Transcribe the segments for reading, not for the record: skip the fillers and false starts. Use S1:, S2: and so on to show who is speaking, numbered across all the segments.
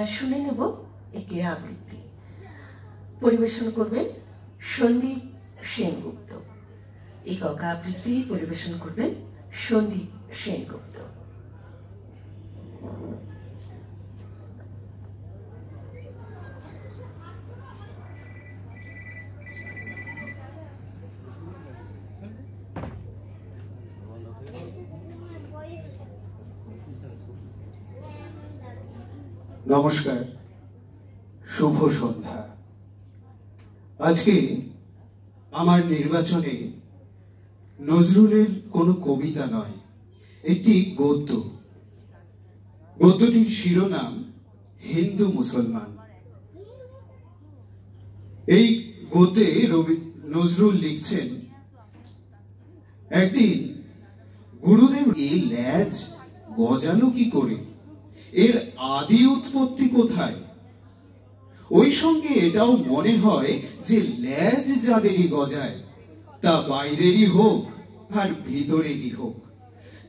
S1: শুনে নেব একটি আবৃত্তি। পরিবেশন করবেন সন্দীপ সেনগুপ্ত। একক আবৃত্তি পরিবেশন করবেন সন্দীপ সেনগুপ্ত।
S2: নমস্কার, শুভ সন্ধ্যা। আজকে আমার নির্বাচনে নজরুলের কোনো কবিতা নয়, একটি গদ্য। গদ্যটির শিরোনাম হিন্দু মুসলমান। এই গদ্যে নজরুল লিখছেন, একদিন গুরুদেব এই ল্যাজ গজালো কি করে, এর আদি উৎপত্তি কোথায়? ওই সঙ্গে এটাও মনে হয় যে ল্যাজ যাদেরই গজায় তা বাইরেরই হোক আর ভিতরেরই হোক,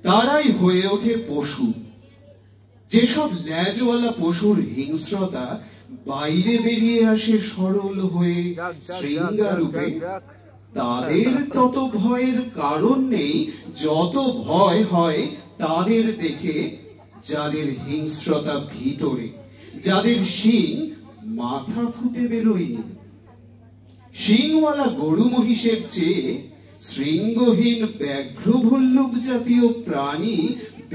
S2: তারাই হয়ে ওঠে পশু। যেসব ল্যাজওয়ালা পশুর হিংস্রতা বাইরে বেরিয়ে আসে সরল হয়ে শৃঙ্গারূপে, তাদের তত ভয়ের কারণ নেই যত ভয় হয় তাদের দেখে যাদের হিংস্রতা ভিতরে, যাদের শিং মাথা ফুটে বেরোয়নি। শিংওয়ালা গরু মহিষের চেয়ে শৃঙ্গহীন ব্যাঘ্র ভল্লুক জাতীয় প্রাণী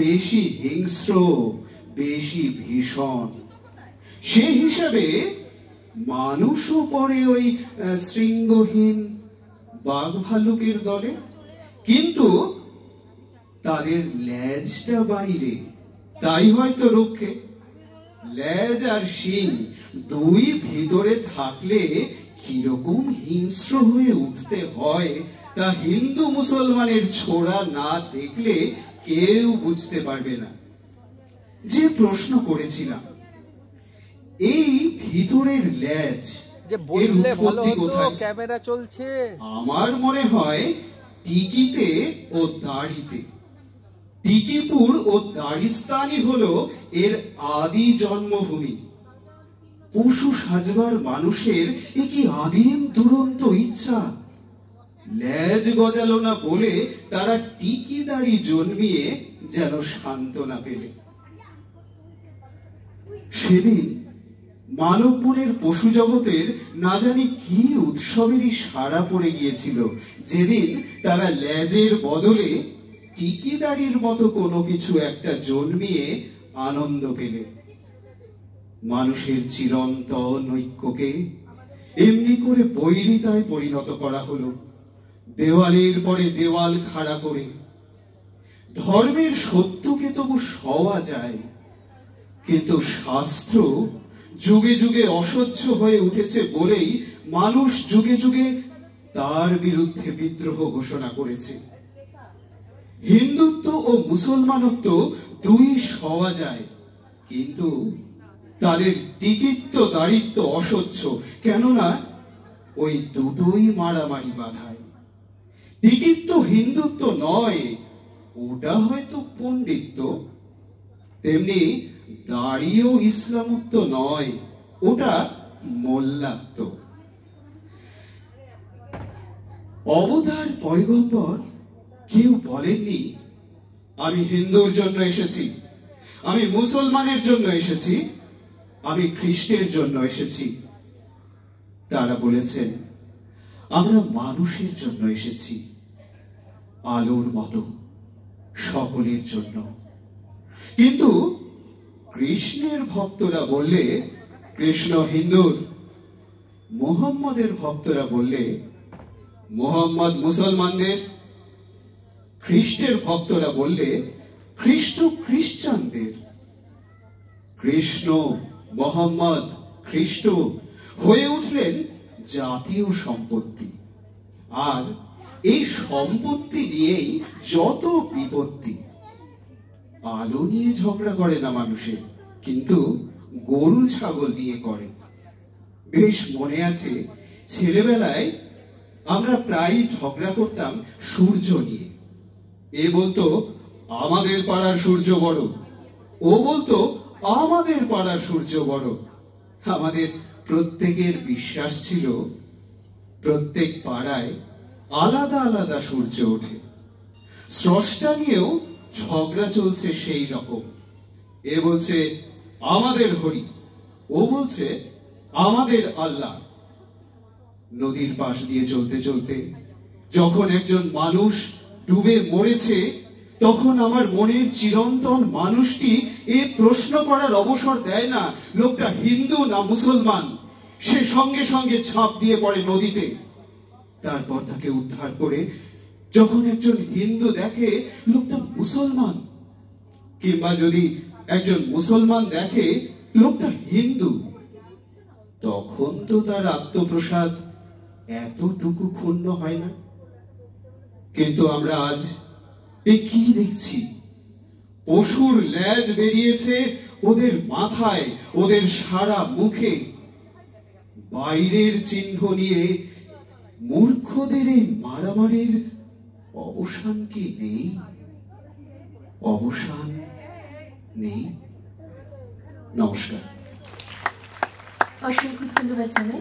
S2: বেশি হিংস্র, বেশি ভীষণ। সে হিসাবে মানুষও পড়ে ওই শৃঙ্গহীন বাঘ ভাল্লুকের দলে, কিন্তু তাদের ল্যাজটা বাইরে, তাই হয়তো রক্ষে। ল্যাজ আর শিং দুই ভিতরে থাকলে কিরকম হিংস্র হয়ে উঠতে হয় তা হিন্দু মুসলমানের ছোড়া না দেখলে কেউ বুঝতে পারবে না। যে প্রশ্ন করেছিলাম, এই ভিতরের ল্যাজ এর উৎপত্তি কোথায়?
S3: ক্যামেরা চলছে।
S2: আমার মনে হয় টিকিতে ও দাড়িতে। টিকিপুর ও দারিস্তানি হলো এর আদি জন্মভূমি। পশু সাজবার মানুষের এ কি আদিম দুরন্ত ইচ্ছা! ল্যাজ গজালো না বলে তারা টিকি দাড়ি জন্মিয়ে যেন সান্ত্বনা পেলে। সেদিন মানব মনের পশু জগতের না জানি কি উৎসবেরই সাড়া পড়ে গিয়েছিল, যেদিন তারা ল্যাজের বদলে টিকিদারির মতো কোনো কিছু একটা জন্মিয়ে আনন্দ পেলে। মানুষের চিরন্তন ঐক্যকে এমনি করে বৈরিতায় পরিণত করা হলো, দেওয়ালের পরে দেওয়াল খাড়া করে। ধর্মের সত্যকে তবু সওয়া যায়, কিন্তু শাস্ত্র যুগে যুগে অসহ্য হয়ে উঠেছে বলেই মানুষ যুগে যুগে তার বিরুদ্ধে বিদ্রোহ ঘোষণা করেছে। হিন্দুত্ব ও মুসলমানত্ব দুই সওয়া যায়, কিন্তু তাদের টিকিত্ব দারিত্ব অসহ্য, কেননা ওই দুটোই মারামারি বাধায়। টিকিত্ব হিন্দুত্ব নয়, ওটা হয়তো পণ্ডিত্য। তেমনি দাড়িও ইসলামত্ব নয়, ওটা মোল্লাত্ব। অবতার পয়গম্বর কেউ বলেননি, আমি হিন্দুর জন্য এসেছি, আমি মুসলমানের জন্য এসেছি, আমি খ্রিস্টের জন্য এসেছি। তারা বলেছেন, আমরা মানুষের জন্য এসেছি, আলোর মতো সকলের জন্য। কিন্তু কৃষ্ণের ভক্তরা বললে কৃষ্ণ হিন্দুর, মুহাম্মদের ভক্তরা বললে মুহাম্মদ মুসলমানদের, খ্রিস্টের ভক্তরা বললে খ্রিস্ট খ্রিস্টানদের। কৃষ্ণ, মুহাম্মদ, খ্রিস্ট হয়ে উঠলেন জাতীয় সম্পত্তি। আর এই সম্পত্তি নিয়েই যত বিপত্তি। আলো নিয়ে ঝগড়া করে না মানুষের, কিন্তু গরু ছাগল নিয়ে করে। বেশ মনে আছে, ছেলেবেলায় আমরা প্রায় ঝগড়া করতাম সূর্য নিয়ে। এ বলতো আমাদের পাড়ার সূর্য বড়, ও বলতো আমাদের পাড়ার সূর্য বড়। আমাদের প্রত্যেকের বিশ্বাস ছিল প্রত্যেক পাড়ায় আলাদা আলাদা সূর্য ওঠে। স্রষ্টা নিয়েও ঝগড়া চলছে সেই রকম। এ বলছে আমাদের হরি, ও বলছে আমাদের আল্লাহ। নদীর পাশ দিয়ে চলতে চলতে যখন একজন মানুষ ডুবে মরেছে, তখন আমার মনের চিরন্তন মানুষটি এ প্রশ্ন করার অবসর দেয় না লোকটা হিন্দু না মুসলমান। সে সঙ্গে সঙ্গে ঝাঁপ দিয়ে পড়ে নদীতে। তারপর তাকে উদ্ধার করে যখন একজন হিন্দু দেখে লোকটা মুসলমান, কিংবা যদি একজন মুসলমান দেখে লোকটা হিন্দু, তখন তো তার আত্মপ্রসাদ এতটুকু ক্ষুণ্ণ হয় না। কিন্তু আমরা আজ এ কি দেখছি? পশুর লেজ বেরিয়েছে ওদের মাথায়, ওদের সারা মুখে। বাইরের চিহ্ন নিয়ে মূর্খদের এই মারামারির অবসান কি নেই? অবসান নেই। নমস্কার।
S1: অসংখ্য ধন্যবাদ জানাই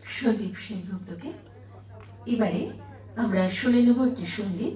S1: সন্দীপ সেনগুপ্তকে। এবারে আমরা শুনে নেব একটি সঙ্গীত।